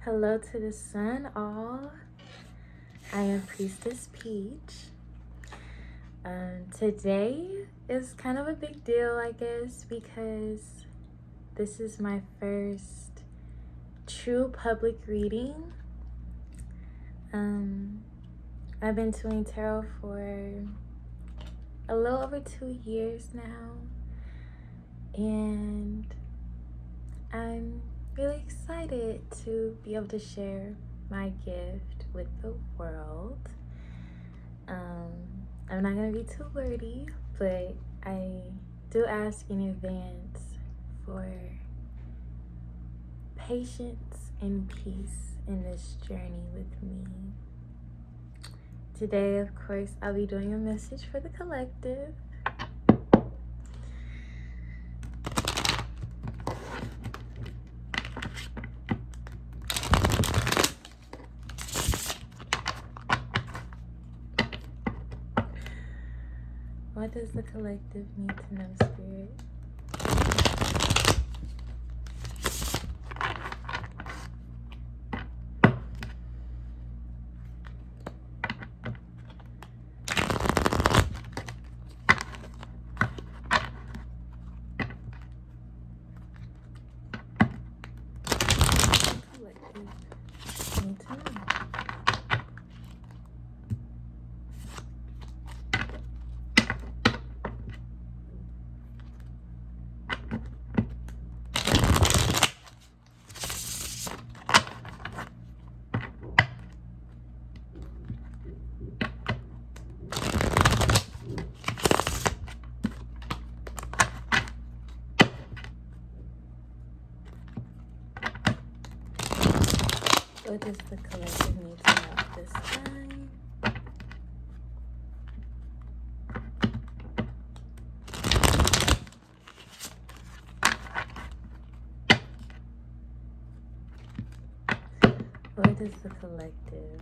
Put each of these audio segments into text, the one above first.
Hello to the sun, all. I am Priestess Peach. Today is kind of a big deal, I guess, because this is my first true public reading. I've been doing tarot for a little over 2 years now, and I'm really excited to be able to share my gift with the world. I'm not gonna be too wordy, but I do ask in advance for patience and peace in this journey with me. Today, of course, I'll be doing a message for the collective. What does the collective need to know, Spirit? Collective need to know. What does the collective need to know this time? What does the collective?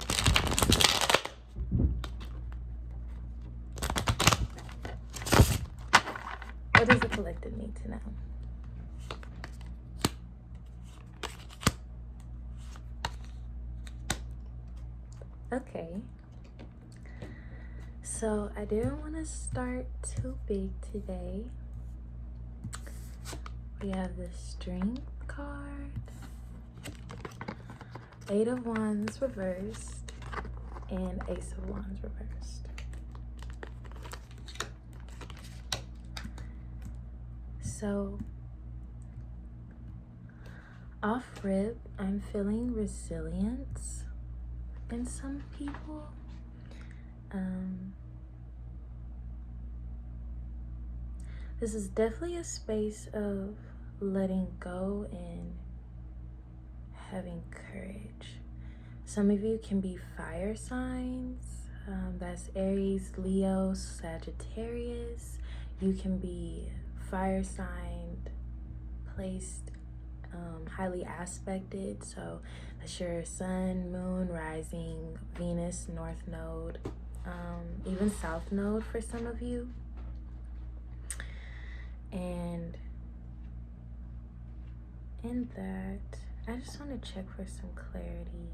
What does the collective need to know? Okay, so I didn't want to start too big today. We have the Strength card, 8 of Wands reversed, and Ace of Wands reversed. So, off rip, I'm feeling resilience in some people. This is definitely a space of letting go and having courage. Some of you can be fire signs. That's Aries, Leo, Sagittarius. You can be fire sign placed highly aspected, so that's your sun, moon, rising, Venus, north node, even south node for some of you. And in that, I just want to check for some clarity.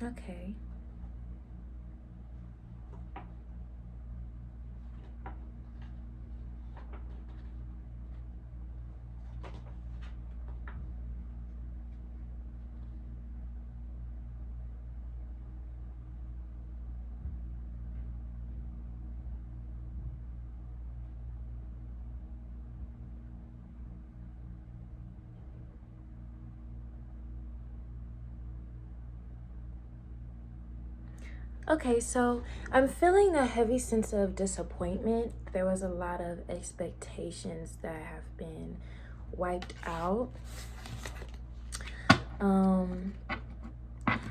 Okay. Okay, so I'm feeling a heavy sense of disappointment. There was a lot of expectations that have been wiped out.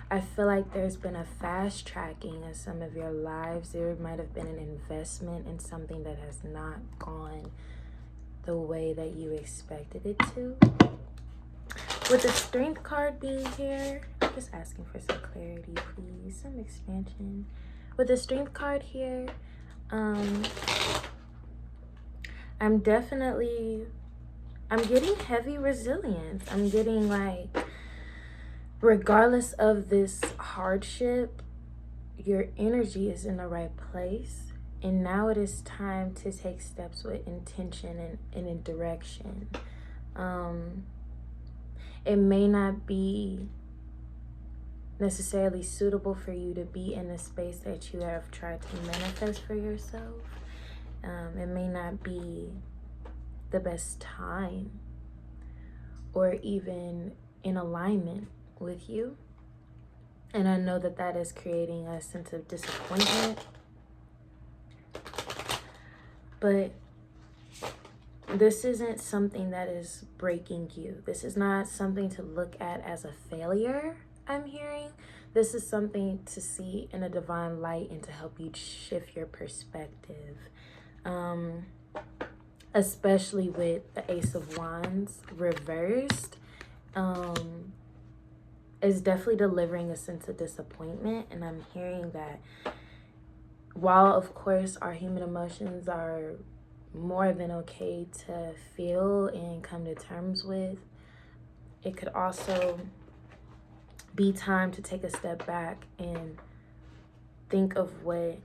I feel like there's been a fast tracking of some of your lives. There might have been an investment in something that has not gone the way that you expected it to. With the Strength card being here, I'm just asking for some clarity, please, some expansion. With the Strength card here, I'm getting heavy resilience. I'm getting like, regardless of this hardship, your energy is in the right place. And now it is time to take steps with intention and in direction. It may not be necessarily suitable for you to be in a space that you have tried to manifest for yourself. It may not be the best time or even in alignment with you. And I know that that is creating a sense of disappointment. But this isn't something that is breaking you. This is not something to look at as a failure, I'm hearing. This is something to see in a divine light and to help you shift your perspective. Especially with the Ace of Wands reversed. Is definitely delivering a sense of disappointment. And I'm hearing that while, of course, our human emotions are more than okay to feel and come to terms with, it could also be time to take a step back and think of what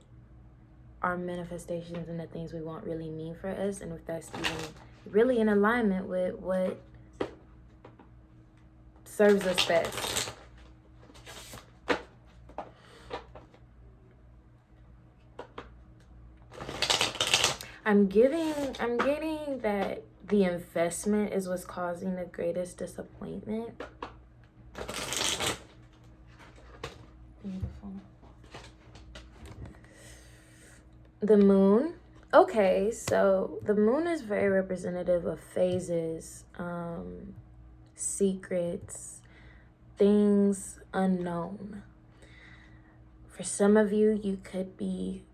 our manifestations and the things we want really mean for us, and if that's even really in alignment with what serves us best. I'm getting that the investment is what's causing the greatest disappointment. Beautiful. The moon. Okay, so the moon is very representative of phases, secrets, things unknown. For some of you, you could be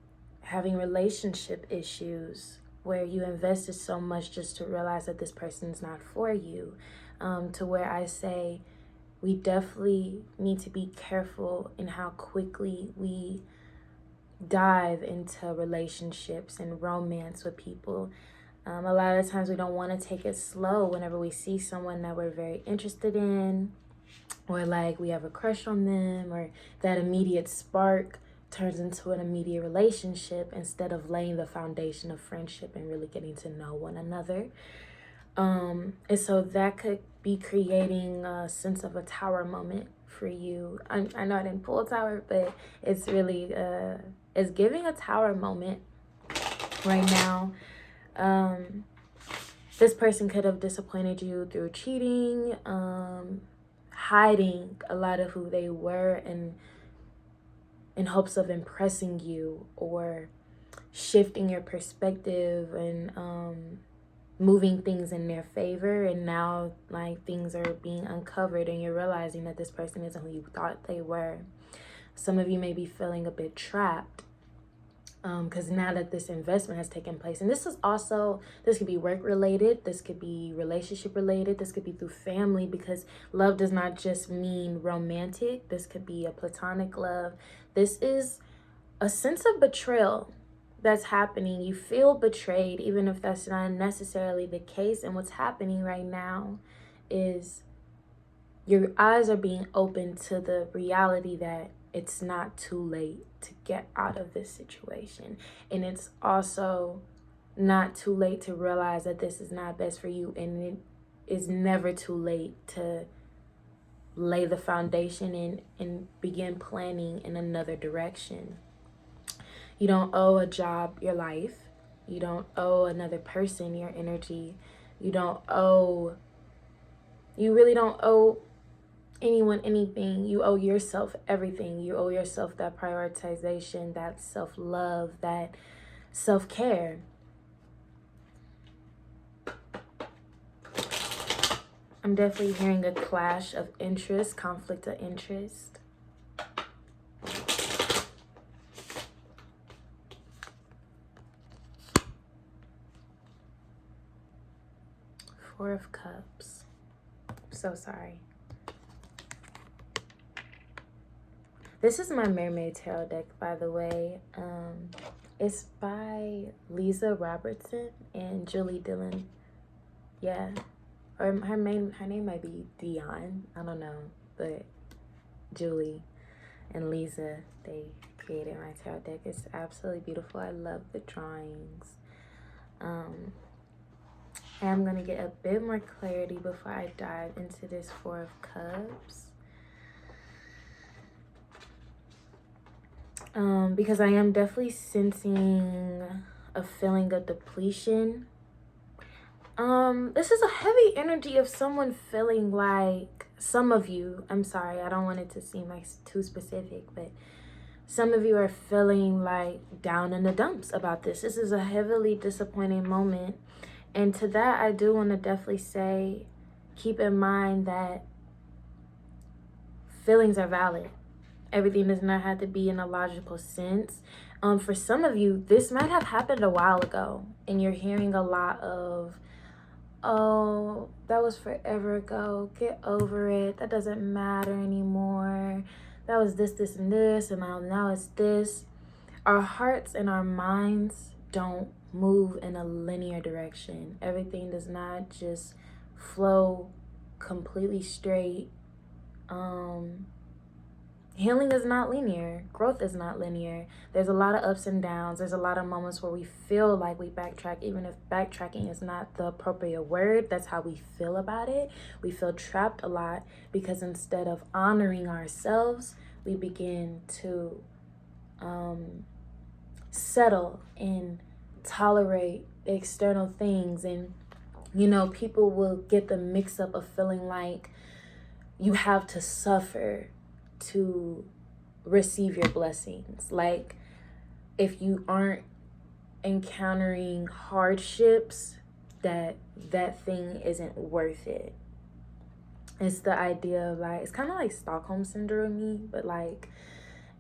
having relationship issues where you invested so much just to realize that this person's not for you. To where I say we definitely need to be careful in how quickly we dive into relationships and romance with people. A lot of times we don't want to take it slow whenever we see someone that we're very interested in, or like we have a crush on them, or that immediate spark turns into an immediate relationship instead of laying the foundation of friendship and really getting to know one another. And so that could be creating a sense of a tower moment for you. I know I didn't pull a tower, but it's really it's giving a tower moment right now. This person could have disappointed you through cheating, hiding a lot of who they were, and in hopes of impressing you, or shifting your perspective and moving things in their favor. And now like things are being uncovered and you're realizing that this person isn't who you thought they were. Some of you may be feeling a bit trapped because now that this investment has taken place, and this could be work related, this could be relationship related, this could be through family, because love does not just mean romantic. This could be a platonic love. This is a sense of betrayal that's happening. You feel betrayed, even if that's not necessarily the case. And what's happening right now is your eyes are being opened to the reality that it's not too late to get out of this situation. And it's also not too late to realize that this is not best for you. And it is never too late to lay the foundation and begin planning in another direction. You don't owe a job your life. You don't owe another person your energy. You really don't owe anyone anything. You owe yourself everything. You owe yourself that prioritization, that self-love, that self-care. I'm definitely hearing a clash of interest, conflict of interest. Four of Cups. So sorry. This is my Mermaid Tarot deck, by the way. It's by Lisa Robertson and Julie Dillon. Yeah. Or her name might be Dion. I don't know. But Julie and Lisa, they created my tarot deck. It's absolutely beautiful. I love the drawings. And I'm going to get a bit more clarity before I dive into this Four of Cups. Because I am definitely sensing a feeling of depletion. This is a heavy energy of someone feeling like, some of you, I'm sorry, I don't want it to seem like too specific, but some of you are feeling like down in the dumps about this. This is a heavily disappointing moment. And to that, I do want to definitely say, keep in mind that feelings are valid. Everything does not have to be in a logical sense. For some of you, this might have happened a while ago, and you're hearing a lot of, oh, that was forever ago. Get over it. That doesn't matter anymore. That was this, this, and this, and now it's this. Our hearts and our minds don't move in a linear direction. Everything does not just flow completely straight. Healing is not linear. Growth is not linear. There's a lot of ups and downs. There's a lot of moments where we feel like we backtrack, even if backtracking is not the appropriate word. That's how we feel about it. We feel trapped a lot because instead of honoring ourselves, we begin to settle and tolerate external things. And, you know, people will get the mix up of feeling like you have to suffer to receive your blessings. Like, if you aren't encountering hardships, that thing isn't worth it. It's the idea of like, it's kind of like Stockholm syndrome-y, but like,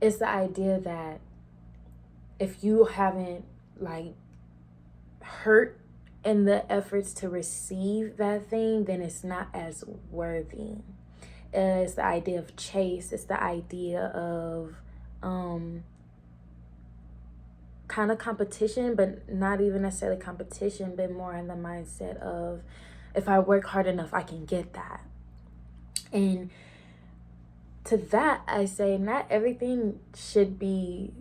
it's the idea that if you haven't like hurt in the efforts to receive that thing, then it's not as worthy. It's the idea of chase. It's the idea of kind of competition, but not even necessarily competition, but more in the mindset of, if I work hard enough, I can get that. And to that, I say, not everything should be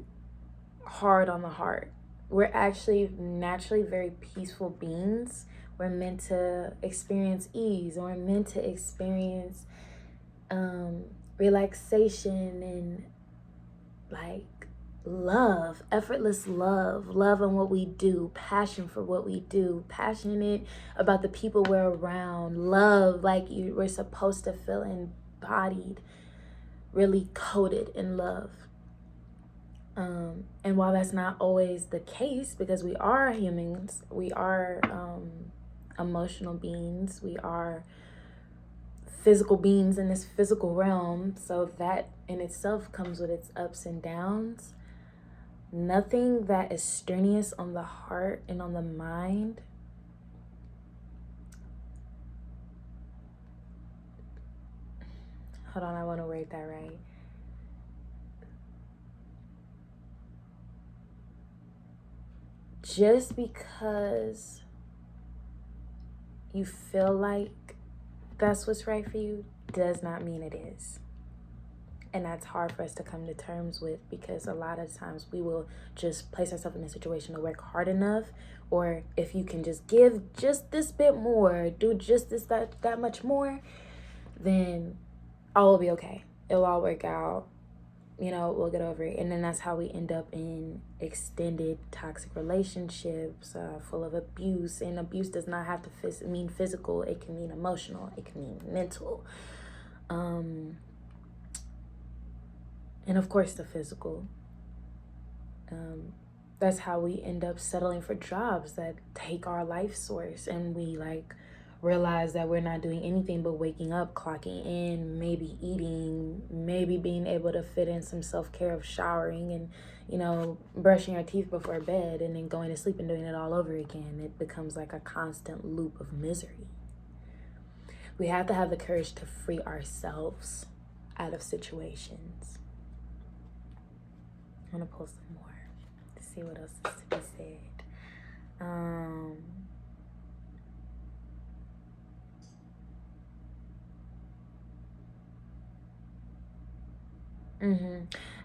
hard on the heart. We're actually naturally very peaceful beings. We're meant to experience ease. We're meant to experience relaxation and like love, effortless love on what we do, passion for what we do, passionate about the people we're around, love like we're supposed to feel embodied, really coated in love. And while that's not always the case, because we are humans, we are emotional beings, we are physical beings in this physical realm, so that in itself comes with its ups and downs. Nothing that is strenuous on the heart and on the mind hold on, I want to word that right. Just because you feel like that's what's right for you does not mean it is. And that's hard for us to come to terms with, because a lot of times we will just place ourselves in a situation to work hard enough, or if you can just give just this bit more, do just this, that much more, then all will be okay. It'll all work out. You know, we'll get over it. And then that's how we end up in extended toxic relationships full of abuse. And abuse does not have to mean physical. It can mean emotional. It can mean mental. And of course, the physical. That's how we end up settling for jobs that take our life source. And we like realize that we're not doing anything but waking up, clocking in, maybe eating, maybe being able to fit in some self-care of showering and, you know, brushing our teeth before bed, and then going to sleep and doing it all over again. It becomes like a constant loop of misery. We have to have the courage to free ourselves out of situations. I'm gonna pull some more to see what else is to be said.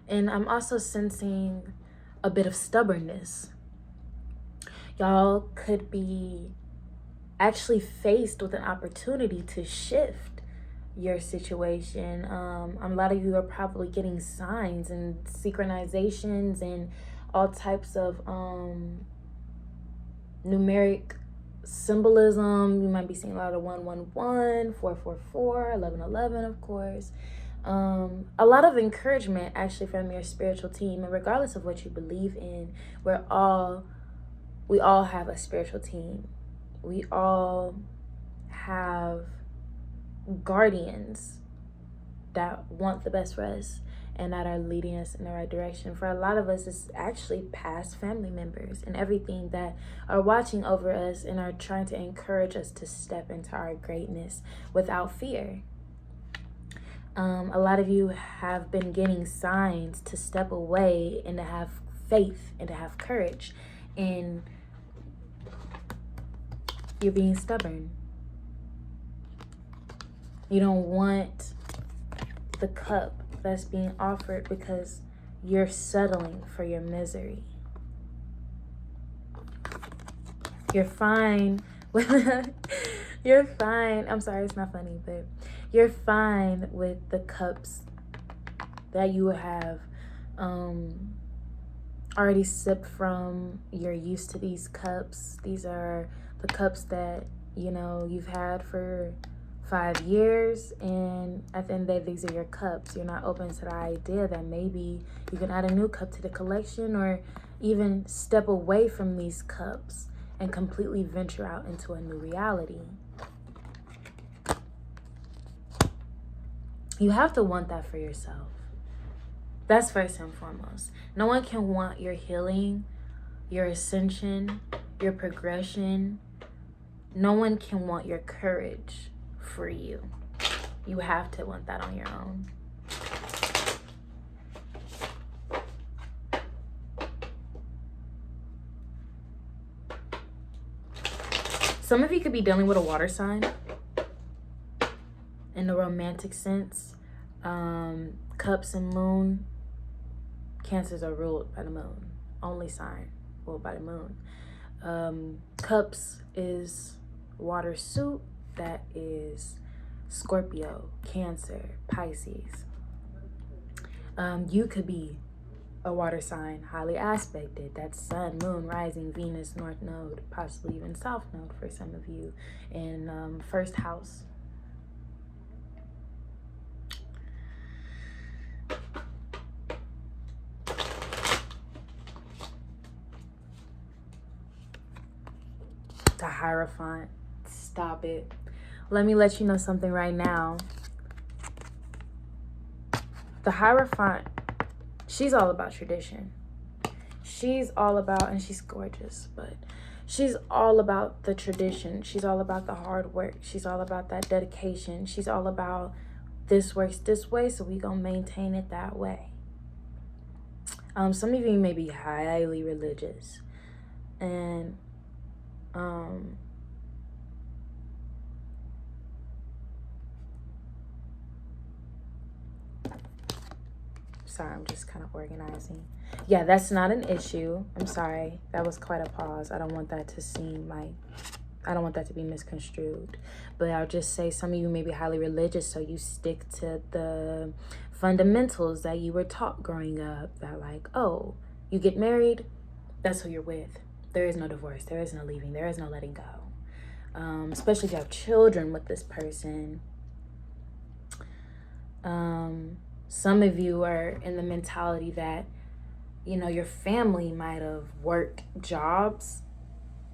And I'm also sensing a bit of stubbornness. Y'all could be actually faced with an opportunity to shift your situation. A lot of you are probably getting signs and synchronizations and all types of numeric symbolism. You might be seeing a lot of 111, 444, 1111, of course. A lot of encouragement actually from your spiritual team, and regardless of what you believe in, we all have a spiritual team. We all have guardians that want the best for us and that are leading us in the right direction. For a lot of us, it's actually past family members and everything that are watching over us and are trying to encourage us to step into our greatness without fear. A lot of you have been getting signs to step away and to have faith and to have courage, and you're being stubborn. You don't want the cup that's being offered because you're settling for your misery. You're fine with you're fine. I'm sorry, it's not funny, but you're fine with the cups that you have already sipped from. You're used to these cups. These are the cups that, you know, you've had for 5 years, and at the end of the day, these are your cups. You're not open to the idea that maybe you can add a new cup to the collection, or even step away from these cups and completely venture out into a new reality. You have to want that for yourself. That's first and foremost. No one can want your healing, your ascension, your progression. No one can want your courage for you. You have to want that on your own. Some of you could be dealing with a water sign in the romantic sense. Cups and moon. Cancers are ruled by the moon. Only sign ruled by the moon. Cups is water suit. That is Scorpio, Cancer, Pisces. You could be a water sign, highly aspected. That's Sun, Moon, Rising, Venus, North Node, possibly even South Node for some of you, in first house. The Hierophant. Stop it. Let me let you know something right now. The Hierophant, she's all about tradition. She's all about, and she's gorgeous, but she's all about the tradition. She's all about the hard work. She's all about that dedication. She's all about this works this way, so we gonna maintain it that way. Some of you may be highly religious, and sorry, I'm just kind of organizing. Yeah, that's not an issue. I'm sorry. That was quite a pause. I don't want that to seem like, I don't want that to be misconstrued. But I'll just say some of you may be highly religious, so you stick to the fundamentals that you were taught growing up. That like, oh, you get married, that's who you're with. There is no divorce. There is no leaving. There is no letting go. Especially if you have children with this person. Some of you are in the mentality that, you know, your family might have worked jobs,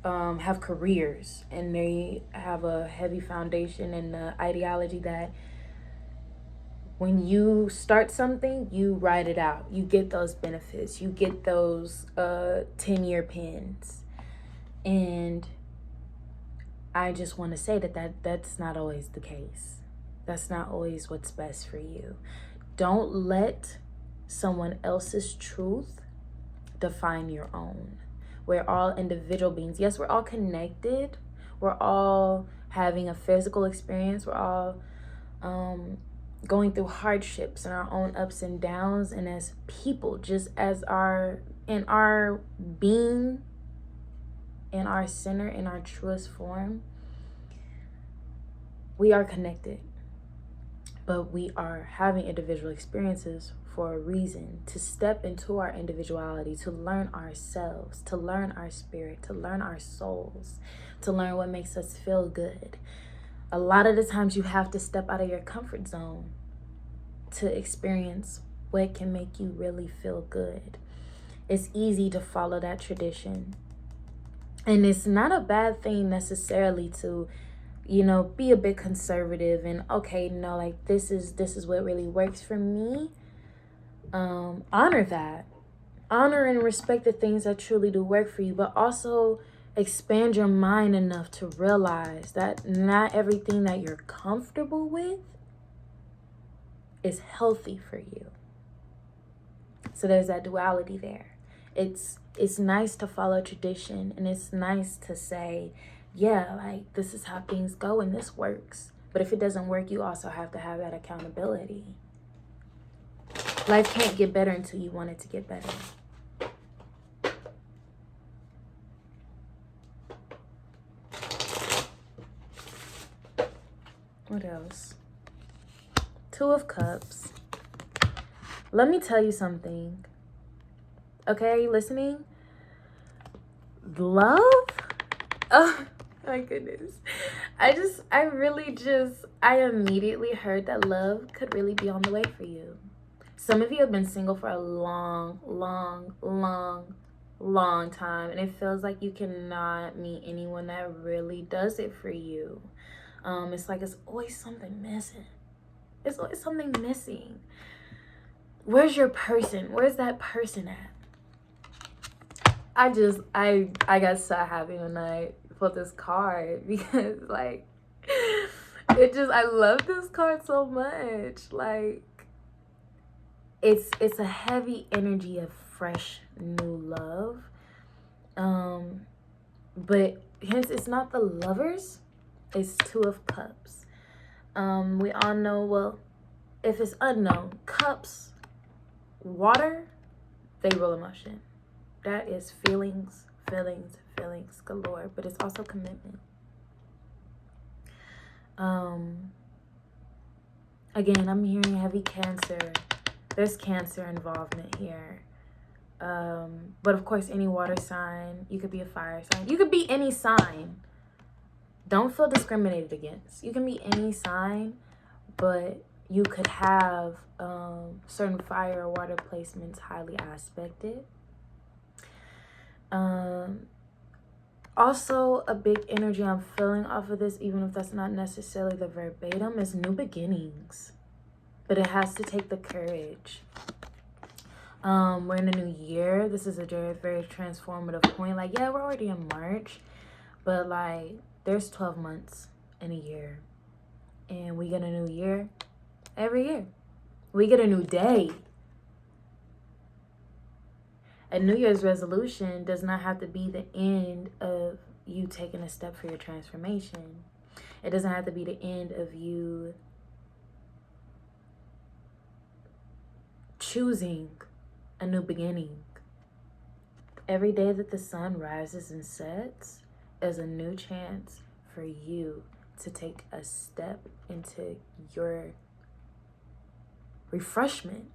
have careers, and they have a heavy foundation in the ideology that when you start something, you ride it out. You get those benefits. You get those 10-year pins. And I just want to say that's not always the case. That's not always what's best for you. Don't let someone else's truth define your own. We're all individual beings. Yes, we're all connected. We're all having a physical experience. We're all going through hardships and our own ups and downs. And as people, just as in our being, in our center, in our truest form, we are connected. But we are having individual experiences for a reason, to step into our individuality, to learn ourselves, to learn our spirit, to learn our souls, to learn what makes us feel good. A lot of the times you have to step out of your comfort zone to experience what can make you really feel good. It's easy to follow that tradition. And it's not a bad thing necessarily to, be a bit conservative and, okay, no, like this is what really works for me. Honor that. Honor and respect the things that truly do work for you, but also expand your mind enough to realize that not everything that you're comfortable with is healthy for you. So there's that duality there. It's nice to follow tradition, and it's nice to say, yeah, like this is how things go and this works. But if it doesn't work, you also have to have that accountability. Life can't get better until you want it to get better. What else? Two of Cups. Let me tell you something. Okay, are you listening? Love? Oh my goodness. I immediately heard that love could really be on the way for you. Some of you have been single for a long time, and it feels like you cannot meet anyone that really does it for you. It's like it's always something missing. It's always something missing. Where's your person? Where's that person at? I got so happy when I pulled this card because I love this card so much. Like it's a heavy energy of fresh new love. But hence it's not the Lovers, it's Two of Cups. We all know, well, if it's unknown, cups, water, they roll emotion. That is feelings galore, but it's also commitment. Again, I'm hearing heavy Cancer. There's Cancer involvement here. But of course, any water sign, you could be a fire sign. You could be any sign. Don't feel discriminated against. You can be any sign, but you could have certain fire or water placements highly aspected. Also, a big energy I'm feeling off of this, even if that's not necessarily the verbatim, is new beginnings. But it has to take the courage. We're in a new year. This is a very, very transformative point. Like, yeah, we're already in March, but like, there's 12 months in a year. And we get a new year every year. We get a new day. A New Year's resolution does not have to be the end of you taking a step for your transformation. It doesn't have to be the end of you choosing a new beginning. Every day that the sun rises and sets is a new chance for you to take a step into your refreshment,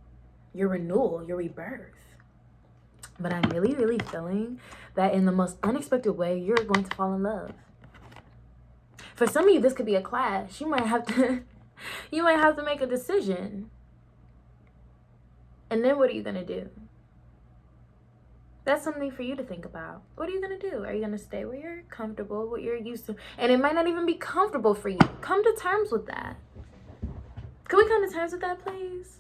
your renewal, your rebirth. But I'm really, really feeling that in the most unexpected way, you're going to fall in love. For some of you, this could be a clash. You might have to make a decision. And then what are you going to do? That's something for you to think about. What are you going to do? Are you going to stay where you're comfortable, what you're used to? And it might not even be comfortable for you. Come to terms with that. Can we come to terms with that, please?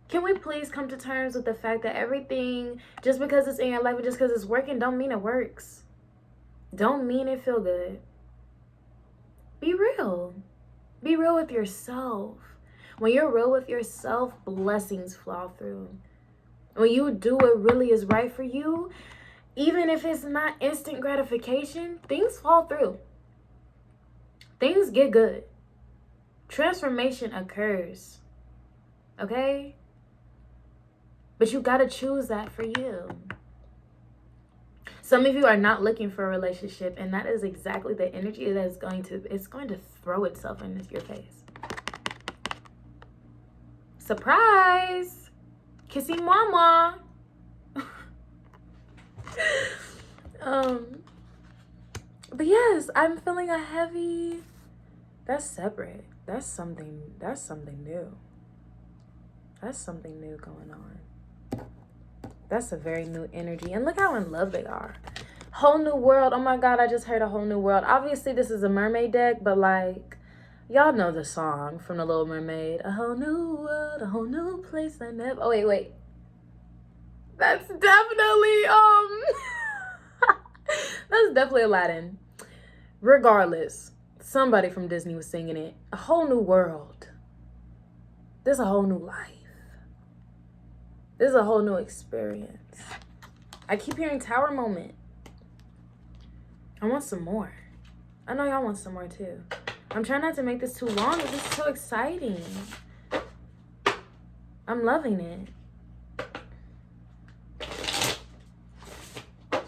Can we please come to terms with the fact that everything, just because it's in your life or just because it's working, don't mean it works. don't mean it feel good. Be real. Be real with yourself. When you're real with yourself, blessings flow through. When you do what really is right for you, even if it's not instant gratification, things fall through. Things get good. Transformation occurs. Okay? But you gotta choose that for you. Some of you are not looking for a relationship, and that is exactly the energy that is going to throw itself into your face. Surprise! Kissing mama. But yes, I'm feeling a heavy. That's separate. That's something new. That's something new going on. That's a very new energy. And look how in love they are. Whole new world. Oh my God, I just heard a whole new world. Obviously, this is a mermaid deck, but like, y'all know the song from The Little Mermaid. A whole new world, a whole new place I never... Oh, wait. That's definitely, that's definitely Aladdin. Regardless, somebody from Disney was singing it. A whole new world. There's a whole new life. This is a whole new experience. I keep hearing tower moment. I want some more. I know y'all want some more too. I'm trying not to make this too long, but this is so exciting. I'm loving it.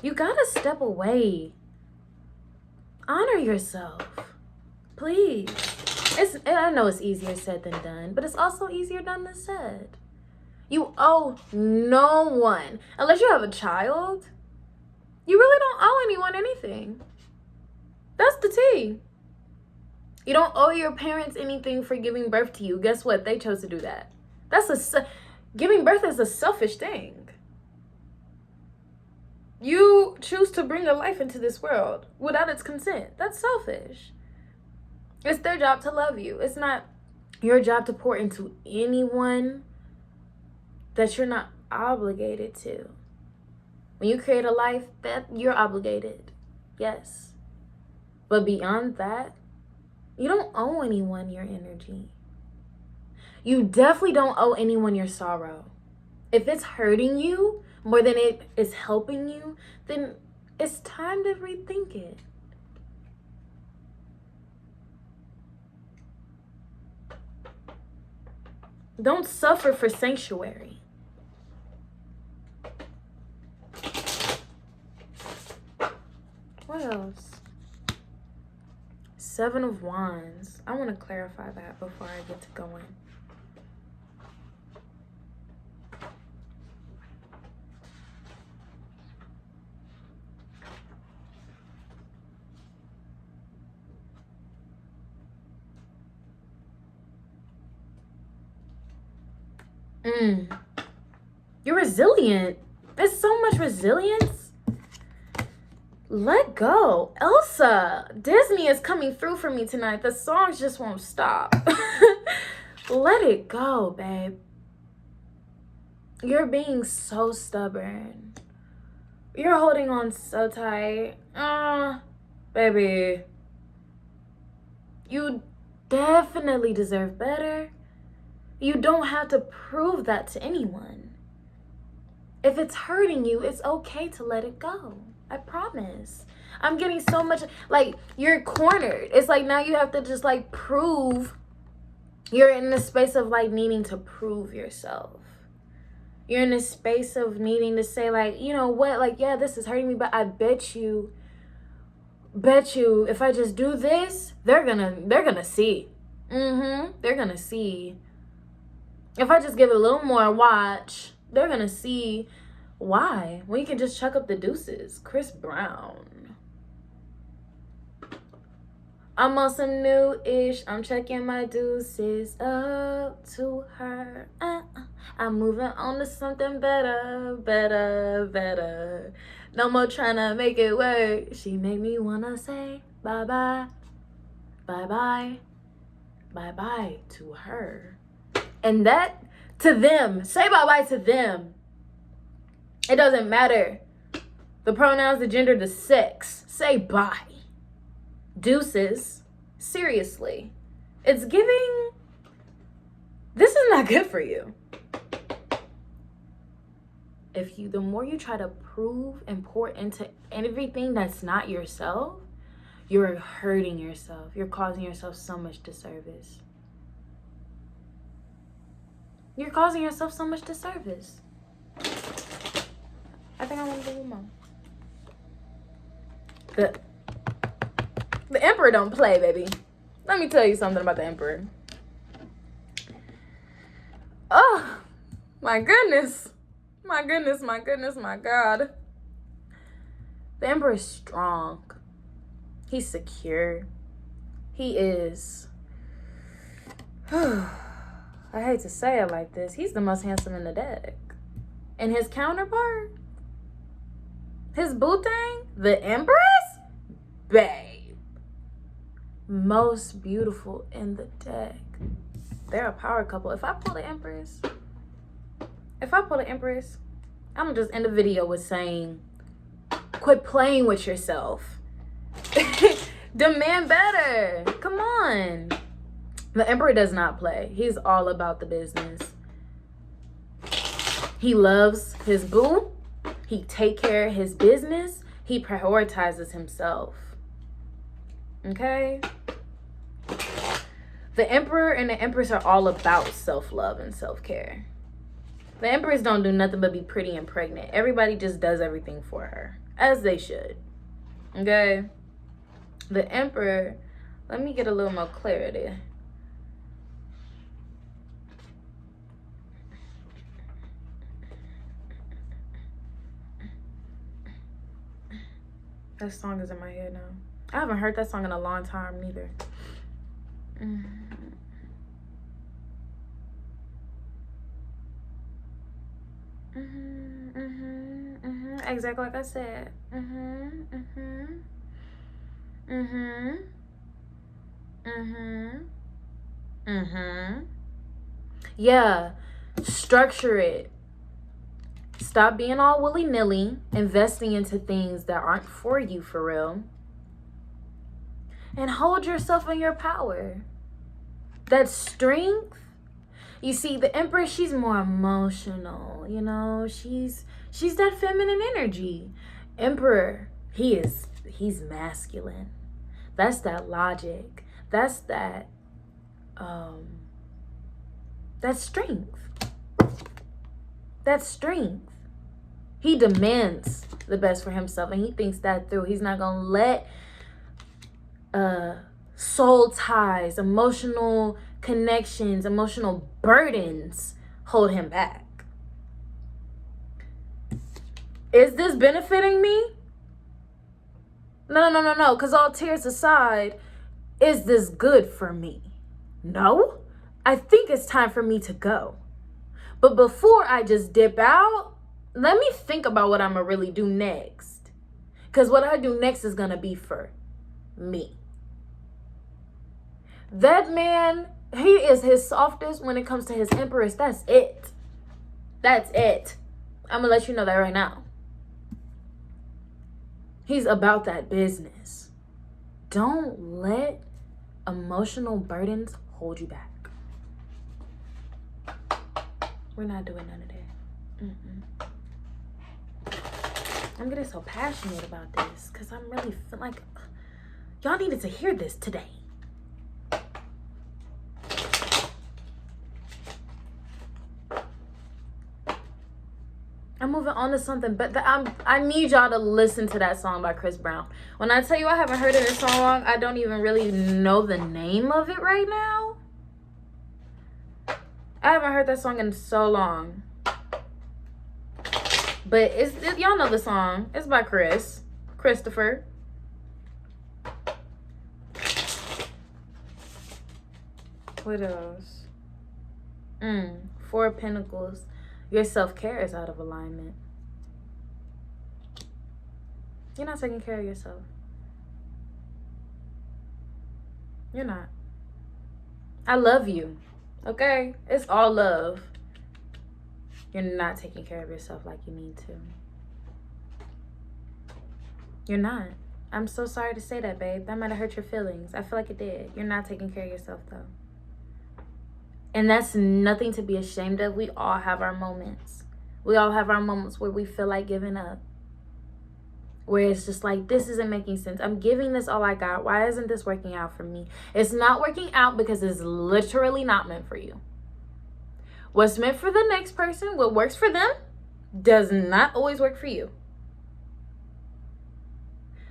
You gotta step away. Honor yourself. Please. I know it's easier said than done, but it's also easier done than said. You owe no one, unless you have a child, you really don't owe anyone anything. That's the tea. You don't owe your parents anything for giving birth to you. Guess what? They chose to do that. Giving birth is a selfish thing. You choose to bring a life into this world without its consent. That's selfish. It's their job to love you. It's not your job to pour into anyone that you're not obligated to. When you create a life, that you're obligated. Yes. But beyond that, you don't owe anyone your energy. You definitely don't owe anyone your sorrow. If it's hurting you more than it is helping you, then it's time to rethink it. Don't suffer for sanctuary. What else? Seven of Wands. I want to clarify that before I get to going. You're resilient. There's so much resilience. Let go. Elsa, Disney is coming through for me tonight. The songs just won't stop. Let it go, babe. You're being so stubborn. You're holding on so tight. Baby. You definitely deserve better. You don't have to prove that to anyone. If it's hurting you, it's okay to let it go. I promise. I'm getting so much, like, you're cornered. It's like now you have to just, like, prove. You're in the space of, like, needing to prove yourself. You're in a space of needing to say, like, you know what? Like, yeah, this is hurting me, but I bet you, if I just do this, they're gonna see. They're gonna see. If I just give it a little more watch, they're gonna see. Why? When you can just chuck up the deuces. Chris Brown. I'm on some new-ish. I'm checking my deuces up to her. I'm moving on to something better. No more trying to make it work. She made me wanna say bye-bye. Bye-bye. Bye-bye to her. And that, to them. Say bye-bye to them. It doesn't matter The pronouns, the gender, the sex. Say bye. Deuces. Seriously. It's giving, this is not good for you. The more you try to prove and pour into everything that's not yourself, you're hurting yourself. You're causing yourself so much disservice. You're causing yourself so much disservice. I think I want to do more. The Emperor don't play, baby. Let me tell you something about the Emperor. Oh, my goodness. My goodness, my goodness, my God. The Emperor is strong. He's secure. He is... I hate to say it like this. He's the most handsome in the deck. And his counterpart, his boo thing, the Empress, babe, most beautiful in the deck. They're a power couple. If I pull the Empress, I'm gonna just end the video with saying, quit playing with yourself. Demand better. Come on. The Emperor does not play. He's all about the business. He loves his boo. He take care of his business. He prioritizes himself. Okay? The Emperor and the Empress are all about self-love and self-care. The Empress don't do nothing but be pretty and pregnant. Everybody just does everything for her. As they should. Okay? The Emperor, let me get a little more clarity. That song is in my head now. I haven't heard that song in a long time neither. Exactly like I said. Yeah. Structure it. Stop being all willy-nilly, investing into things that aren't for you for real. And hold yourself in your power. That strength. You see, the Empress, she's more emotional, you know. She's that feminine energy. Emperor, he's masculine. That's that logic. That's that strength. That strength. He demands the best for himself, and he thinks that through. He's not gonna let soul ties, emotional connections, emotional burdens hold him back. Is this benefiting me? No. Because all tears aside, is this good for me? No. I think it's time for me to go. But before I just dip out, let me think about what I'm going to really do next. Because what I do next is going to be for me. That man, he is his softest when it comes to his Empress. That's it. That's it. I'm going to let you know that right now. He's about that business. Don't let emotional burdens hold you back. We're not doing none of that. I'm getting so passionate about this because I'm really feel like y'all needed to hear this today. I'm moving on to something, but I need y'all to listen to that song by Chris Brown. When I tell you I haven't heard it in so long, I don't even really know the name of it right now. I haven't heard that song in so long. But y'all know the song. It's by Christopher. What else? Four of Pentacles. Your self-care is out of alignment. You're not taking care of yourself. You're not. I love you. Okay? It's all love. You're not taking care of yourself like you need to. You're not. I'm so sorry to say that, babe. That might have hurt your feelings. I feel like it did. You're not taking care of yourself, though. And that's nothing to be ashamed of. We all have our moments. We all have our moments where we feel like giving up. Where it's just like, this isn't making sense. I'm giving this all I got. Why isn't this working out for me? It's not working out because it's literally not meant for you. What's meant for the next person, what works for them, does not always work for you.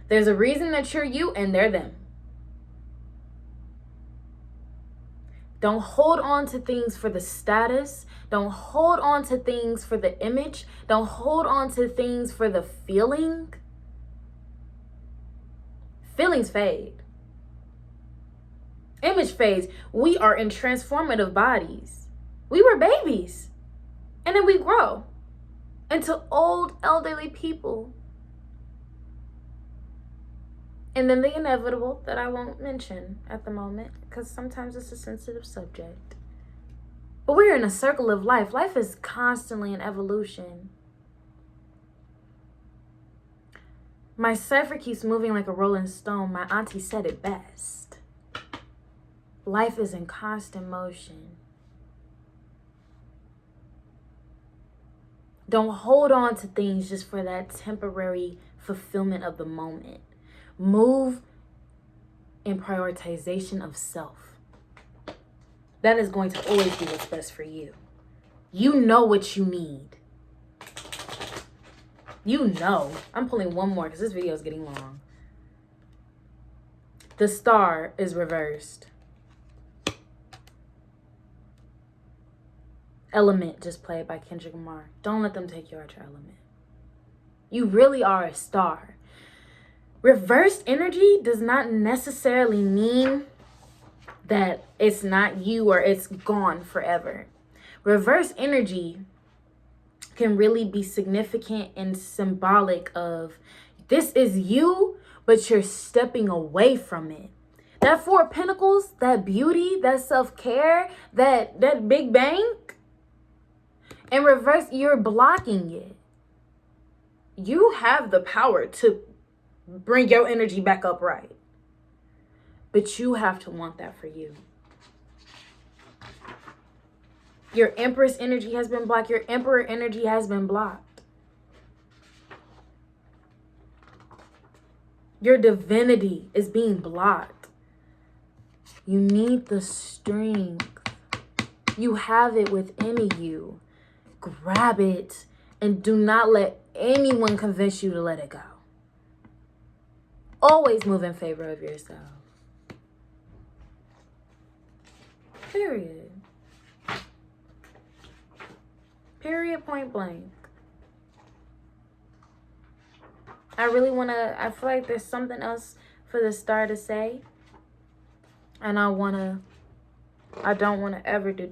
There's a reason that you're you and they're them. Don't hold on to things for the status. Don't hold on to things for the image. Don't hold on to things for the feeling. Feelings fade. Image fades. We are in transformative bodies. We were babies. And then we grow into old, elderly people. And then the inevitable that I won't mention at the moment, because sometimes it's a sensitive subject. But we're in a circle of life. Life is constantly in evolution. My cipher keeps moving like a rolling stone. My auntie said it best. Life is in constant motion. Don't hold on to things just for that temporary fulfillment of the moment. Move in prioritization of self. That is going to always be what's best for you. You know what you need. You know. I'm pulling one more because this video is getting long. The star is reversed. Element, just played by Kendrick Lamar. Don't let them take you out your element. You really are a star. Reversed energy does not necessarily mean that it's not you or it's gone forever. Reverse energy can really be significant and symbolic of this is you, but you're stepping away from it. That Four of Pentacles, that beauty, that self-care, that big bang, in reverse, you're blocking it. You have the power to bring your energy back upright. But you have to want that for you. Your Empress energy has been blocked. Your Emperor energy has been blocked. Your divinity is being blocked. You need the strength. You have it within you. Grab it and do not let anyone convince you to let it go. Always move in favor of yourself. Period. Period, point blank. I feel like there's something else for the star to say. And I don't want to ever